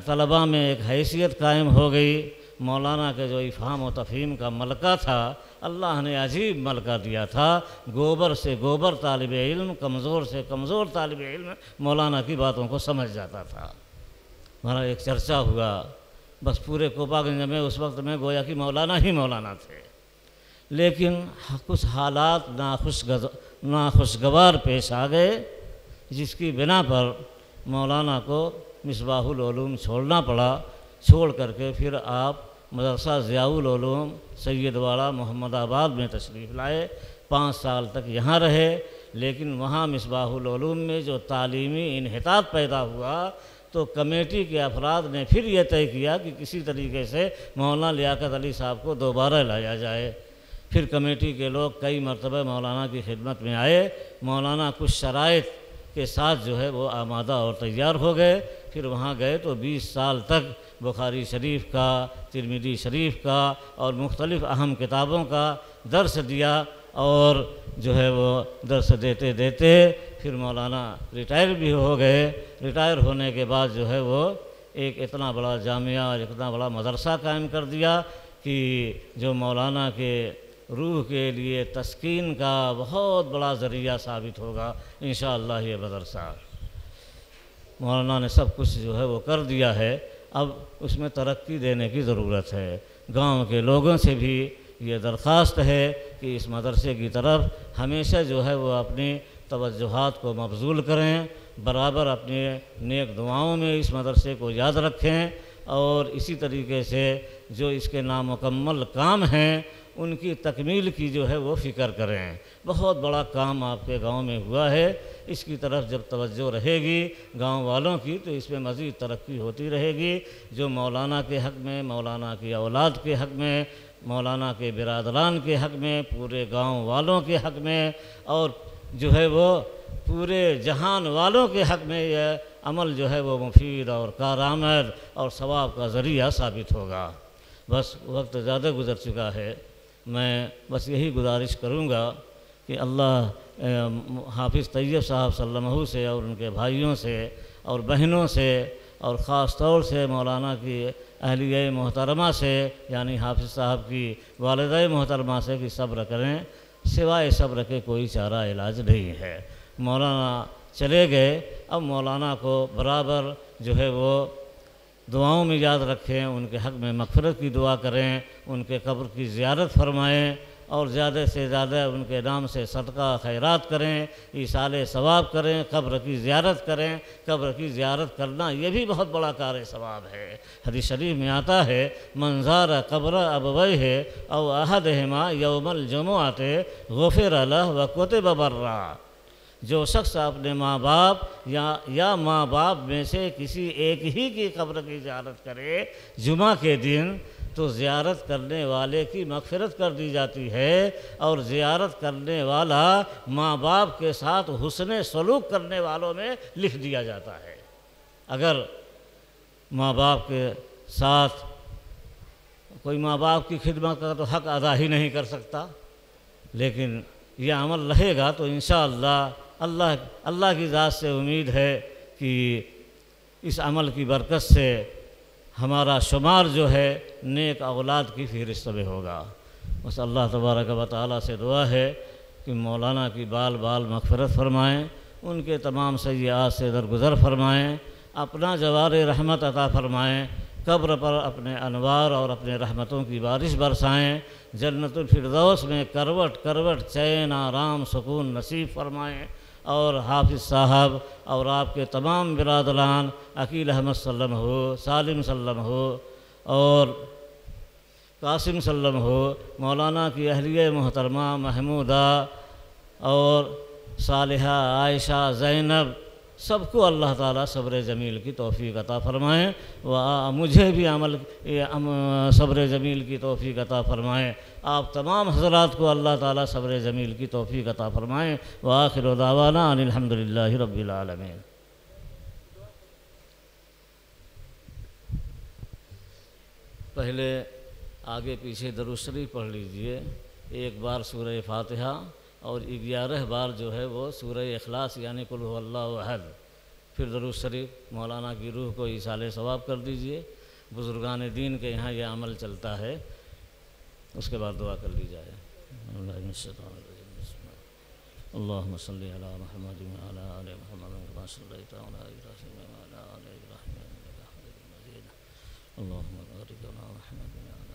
طلباء میں ایک حیثیت قائم ہو گئی۔ مولانا کے جو افہام و تفہیم کا ملکہ تھا، اللہ نے عجیب ملکہ دیا تھا، گوبر سے گوبر طالب علم، کمزور سے کمزور طالب علم مولانا کی باتوں کو سمجھ جاتا تھا۔ ہمارا ایک چرچا ہوا، بس پورے کوپا گنج میں اس وقت میں گویا کہ مولانا ہی مولانا تھے، لیکن کچھ حالات ناخوشگوار پیش آ گئے، جس کی بنا پر مولانا کو مصباح العلوم چھوڑنا پڑا۔ چھوڑ کر کے پھر آپ مدرسہ ضیاء العلوم سید واڑہ محمد آباد میں تشریف لائے، 5 سال تک یہاں رہے، لیکن وہاں مصباح العلوم میں جو تعلیمی انحطاط پیدا ہوا تو کمیٹی کے افراد نے پھر یہ طے کیا کہ کسی طریقے سے مولانا لیاقت علی صاحب کو دوبارہ لایا جائے۔ پھر کمیٹی کے لوگ کئی مرتبہ مولانا کی خدمت میں آئے، مولانا کچھ شرائط کے ساتھ جو ہے وہ آمادہ اور تیار ہو گئے۔ پھر وہاں گئے تو 20 سال تک بخاری شریف کا، ترمذی شریف کا اور مختلف اہم کتابوں کا درس دیا، اور جو ہے وہ درس دیتے دیتے پھر مولانا ریٹائر بھی ہو گئے۔ ریٹائر ہونے کے بعد جو ہے وہ ایک اتنا بڑا جامعہ اور اتنا بڑا مدرسہ قائم کر دیا کہ جو مولانا کے روح کے لیے تسکین کا بہت بڑا ذریعہ ثابت ہوگا انشاءاللہ یہ مدرسہ۔ مولانا نے سب کچھ جو ہے وہ کر دیا ہے، اب اس میں ترقی دینے کی ضرورت ہے۔ گاؤں کے لوگوں سے بھی یہ درخواست ہے کہ اس مدرسے کی طرف ہمیشہ جو ہے وہ اپنی توجہات کو مبذول کریں، برابر اپنی نیک دعاؤں میں اس مدرسے کو یاد رکھیں، اور اسی طریقے سے جو اس کے نامکمل کام ہیں ان کی تکمیل کی جو ہے وہ فکر کریں۔ بہت بڑا کام آپ کے گاؤں میں ہوا ہے، اس کی طرف جب توجہ رہے گی گاؤں والوں کی تو اس میں مزید ترقی ہوتی رہے گی۔ جو مولانا کے حق میں، مولانا کی اولاد کے حق میں، مولانا کے برادران کے حق میں، پورے گاؤں والوں کے حق میں، اور جو ہے وہ پورے جہان والوں کے حق میں یہ عمل جو ہے وہ مفید اور کارآمد اور ثواب کا ذریعہ ثابت ہوگا۔ بس وقت زیادہ گزر چکا ہے، میں بس یہی گزارش کروں گا کہ اللہ حافظ طیب صاحب صلی اللہ علیہ وسلم سے اور ان کے بھائیوں سے اور بہنوں سے اور خاص طور سے مولانا کی اہلیہ محترمہ سے، یعنی حافظ صاحب کی والدہ محترمہ سے کہ صبر کریں، سوائے صبر کے کوئی چارہ علاج نہیں ہے۔ مولانا چلے گئے، اب مولانا کو برابر جو ہے وہ دعاؤں میں یاد رکھیں، ان کے حق میں مغفرت کی دعا کریں، ان کے قبر کی زیارت فرمائیں، اور زیادہ سے زیادہ ان کے نام سے صدقہ خیرات کریں، ایصال ثواب کریں، قبر کی زیارت کریں۔ قبر کی زیارت کرنا یہ بھی بہت بڑا کار ثواب ہے۔ حدیث شریف میں آتا ہے من زار قبر ابویہ او احدہما یوم الجمعۃ غفر لہ وکتب برا۔ جو شخص اپنے ماں باپ یا ماں باپ میں سے کسی ایک ہی کی قبر کی زیارت کرے جمعہ کے دن، تو زیارت کرنے والے کی مغفرت کر دی جاتی ہے، اور زیارت کرنے والا ماں باپ کے ساتھ حسن سلوک کرنے والوں میں لکھ دیا جاتا ہے۔ اگر ماں باپ کے ساتھ کوئی ماں باپ کی خدمت کا تو حق ادا ہی نہیں کر سکتا، لیکن یہ عمل رہے گا تو انشاءاللہ اللہ کی ذات سے امید ہے کہ اس عمل کی برکت سے ہمارا شمار جو ہے نیک اولاد کی فہرست میں ہوگا۔ بس اللہ تبارک و تعالیٰ سے دعا ہے کہ مولانا کی بال بال مغفرت فرمائیں، ان کے تمام سیئات سے درگزر فرمائیں، اپنا جوار رحمت عطا فرمائیں، قبر پر اپنے انوار اور اپنے رحمتوں کی بارش برسائیں، جنت الفردوس میں کروٹ کروٹ چین آرام سکون نصیب فرمائیں، اور حافظ صاحب اور آپ کے تمام برادران عقیل احمد صلی اللہ علیہ وسلم ہو، سالم صلی اللہ علیہ وسلم ہو، اور قاسم صلی اللہ علیہ وسلم ہو، مولانا کی اہلیہ محترمہ محمودہ اور صالحہ عائشہ زینب، سب کو اللہ تعالیٰ صبر جمیل کی توفیق عطا فرمائیں، مجھے بھی صبر جمیل کی توفیق عطا فرمائیں، آپ تمام حضرات کو اللہ تعالیٰ صبر جمیل کی توفیق عطا فرمائیں۔ وآخر دعوانا ان الحمدللہ رب العالمین۔ پہلے آگے پیچھے درود شریف پڑھ لیجئے، ایک بار سورہ فاتحہ اور 11 بار جو ہے وہ سورہ اخلاص یعنی قل هو اللہ احد، پھر درود شریف مولانا کی روح کو ایصال ثواب کر دیجئے۔ بزرگان دین کے یہاں یہ عمل چلتا ہے، اس کے بعد دعا کر لی جائے۔ اللہم صلی علی محمد وعلی آل محمد کما صلیت علی ابراہیم وعلی آل ابراہیم انک حمید مجید۔ اللہم بارک علی محمد وعلی آل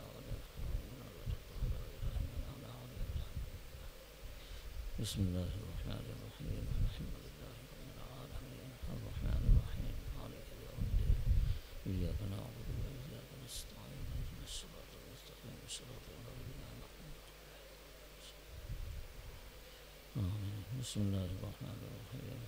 بسم اللہ الرحمن الرحیم الحمد للہ رب العالمین الرحمن الرحیم مالک یوم الدین ایاک نعبد وایاک نستعین اهدنا الصراط المستقیم صراط الذین انعمت علیہم آمین۔ بسم اللہ الرحمن الرحیم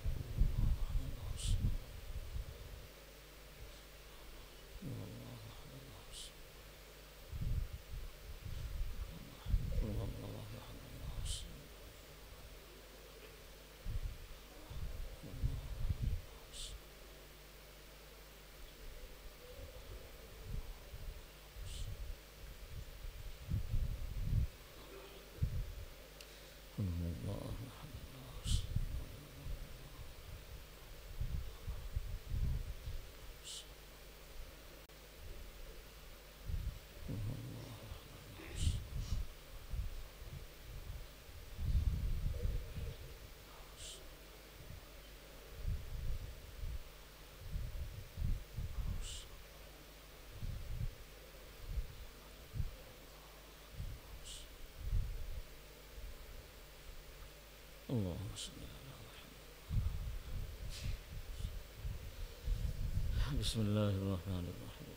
بسم الله الرحمن الرحيم.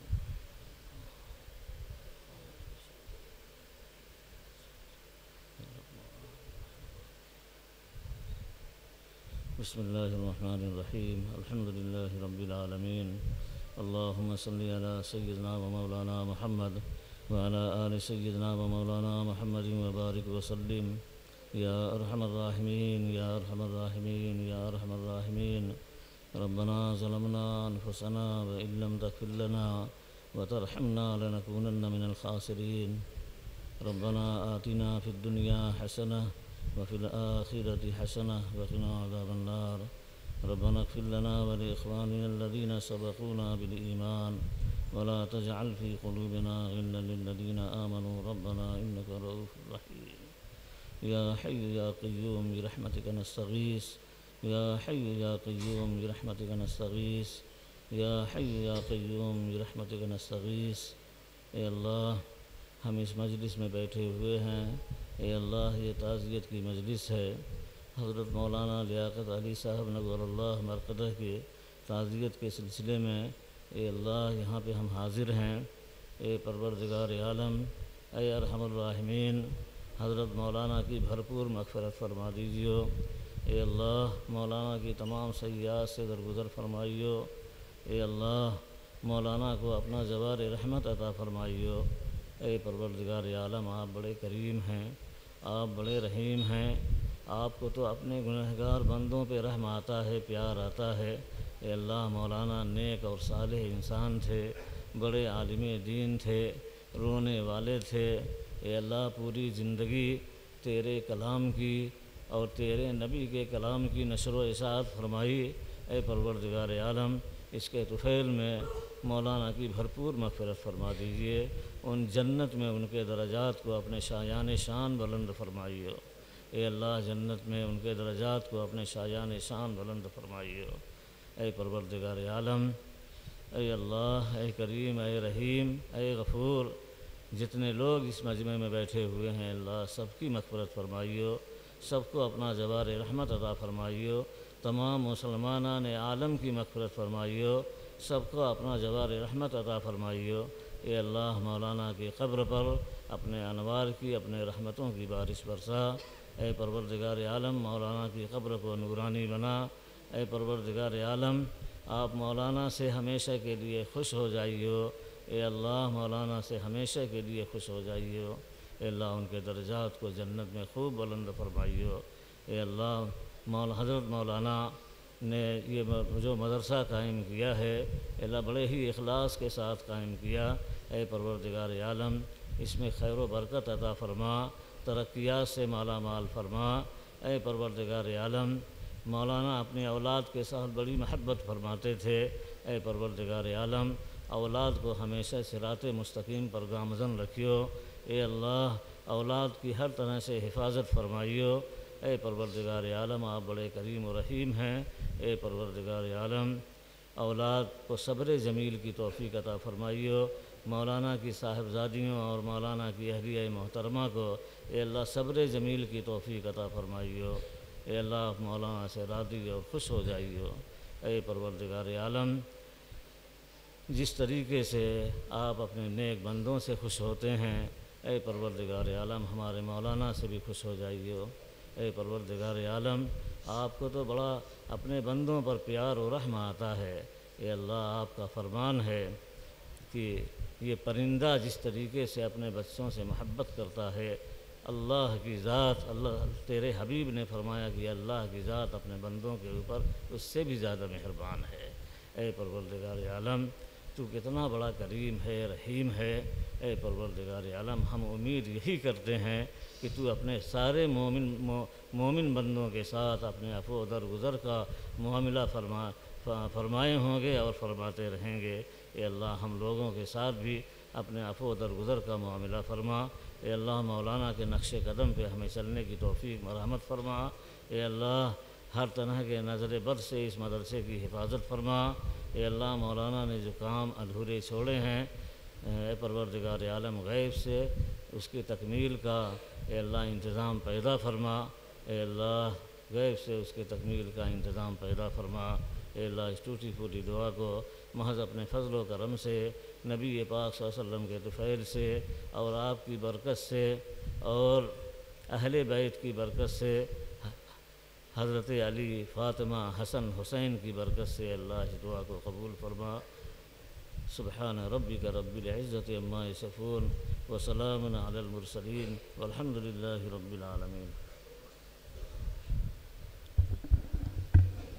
بسم الله الرحمن الرحيم. الحمد لله رب العالمين. اللهم صل على سيدنا ومولانا محمد وعلى آل سيدنا ومولانا محمد وبارك وسلم. يا أرحم الراحمين يا أرحم الراحمين يا أرحم الراحمين. ربنا ظلمنا أنفسنا وإن لم تغفر لنا وترحمنا لنكونن من الخاسرين. ربنا آتنا في الدنيا حسنة وفي الآخرة حسنة وقنا عذاب النار. ربنا اغفر لنا ولإخواننا الذين سبقونا بالإيمان ولا تجعل في قلوبنا غلا للذين آمنوا ربنا إنك رؤوف رحيم. يا حي يا قيوم برحمتك نستغيث. يا حي يا قيوم برحمتك نستغيث. يا حي يا قیوم برحمتک نستغیث. اے اللہ، ہم اس مجلس میں بیٹھے ہوئے ہیں. اے اللہ، یہ تعزیت کی مجلس ہے. حضرت مولانا لیاقت علی صاحب نور اللہ مرقدہ کے تعزیت کے سلسلے میں اے اللہ یہاں پہ ہم حاضر ہیں. اے پروردگار عالم، اے ارحم الراحمین، حضرت مولانا کی بھرپور مغفرت فرما دیجیو. اے اللہ، مولانا کی تمام سیئات سے درگزر فرمائیو. اے اللہ، مولانا کو اپنا جوار رحمت عطا فرمائیو. اے پروردگار عالم، آپ بڑے کریم ہیں، آپ بڑے رحیم ہیں. آپ کو تو اپنے گنہگار بندوں پہ رحم آتا ہے، پیار آتا ہے. اے اللہ، مولانا نیک اور صالح انسان تھے، بڑے عالم دین تھے، رونے والے تھے. اے اللہ، پوری زندگی تیرے کلام کی اور تیرے نبی کے کلام کی نشر و اشاعت فرمائی. اے پروردگار عالم، اس کے طفیل میں مولانا کی بھرپور مغفرت فرما دیجیے. ان جنت میں ان کے درجات کو اپنے شایان شان بلند فرمائیو. اے اللہ، جنت میں ان کے درجات کو اپنے شایان شان بلند فرمائیو. اے پروردگار عالم، اے اللہ، اے کریم، اے رحیم، اے غفور، جتنے لوگ اس مجمع میں بیٹھے ہوئے ہیں اللہ سب کی مغفرت فرمائیو. سب کو اپنا جوار رحمت عطا فرمائیو. تمام مسلمانان عالم کی مغفرت فرمائیو. سب کو اپنا جوار رحمت عطا فرمائیو. اے اللہ، مولانا کی قبر پر اپنے انوار کی، اپنے رحمتوں کی بارش برسا. اے پروردگار عالم، مولانا کی قبر کو نورانی بنا. اے پروردگار عالم، آپ مولانا سے ہمیشہ کے لیے خوش ہو جائیو. اے اللہ، مولانا سے ہمیشہ کے لیے خوش ہو جائیو. اے اللہ، ان کے درجات کو جنت میں خوب بلند فرمائیو. اے اللہ، حضرت مولانا نے یہ جو مدرسہ قائم کیا ہے، اللہ بڑے ہی اخلاص کے ساتھ قائم کیا. اے پروردگار عالم، اس میں خیر و برکت عطا فرما، ترقیات سے مالا مال فرما. اے پروردگار عالم، مولانا اپنی اولاد کے ساتھ بڑی محبت فرماتے تھے. اے پروردگار عالم، اولاد کو ہمیشہ صراط مستقیم پر گامزن رکھیو. اے اللہ، اولاد کی ہر طرح سے حفاظت فرمائیو. اے پروردگار عالم، آپ بڑے کریم و رحیم ہیں. اے پروردگار عالم، اولاد کو صبر جمیل کی توفیق عطا فرمائیو. مولانا کی صاحبزادیوں اور مولانا کی اہلیہ محترمہ کو اے اللہ صبر جمیل کی توفیق عطا فرمائیو. اے اللہ، مولانا سے راضی اور خوش ہو جائیو. اے پروردگار عالم، جس طریقے سے آپ اپنے نیک بندوں سے خوش ہوتے ہیں، اے پروردگار عالم ہمارے مولانا سے بھی خوش ہو جائیو. اے پروردگار عالم، آپ کو تو بڑا اپنے بندوں پر پیار و رحم آتا ہے. اے اللہ، آپ کا فرمان ہے کہ یہ پرندہ جس طریقے سے اپنے بچوں سے محبت کرتا ہے، اللہ کی ذات، اللہ تیرے حبیب نے فرمایا کہ اللہ کی ذات اپنے بندوں کے اوپر اس سے بھی زیادہ مہربان ہے. اے پروردگار عالم، تو کتنا بڑا کریم ہے، رحیم ہے. اے پروردگار عالم، ہم امید یہی کرتے ہیں کہ تو اپنے سارے مومن بندوں کے ساتھ اپنے عفو و درگزر کا معاملہ فرمائے ہوں گے اور فرماتے رہیں گے. اے اللہ، ہم لوگوں کے ساتھ بھی اپنے عفو و درگزر کا معاملہ فرما. اے اللہ، مولانا کے نقش قدم پہ ہمیں چلنے کی توفیق مرحمت فرما. اے اللہ، ہر طرح کے نظر بد سے اس مدرسے کی حفاظت فرما. اے اللہ، مولانا نے جو کام ادھورے چھوڑے ہیں، اے پروردگار عالم غیب سے اس کی تکمیل کا اے اللہ انتظام پیدا فرما. اے اللہ، غیب سے اس کے تکمیل کا انتظام پیدا فرما۔ اے اللہ اس ٹوٹی پھوٹی دعا کو محض اپنے فضل و کرم سے، نبی پاک صلی اللہ علیہ وسلم کے طفیل سے اور آپ کی برکت سے اور اہل بیت کی برکت سے، حضرت علی، فاطمہ، حسن، حسین کی برکت سے اللہ اس دعا کو قبول فرما۔ سبحان ربک رب العزت عما یصفون وسلام علی المرسلین والحمد للہ رب العالمین۔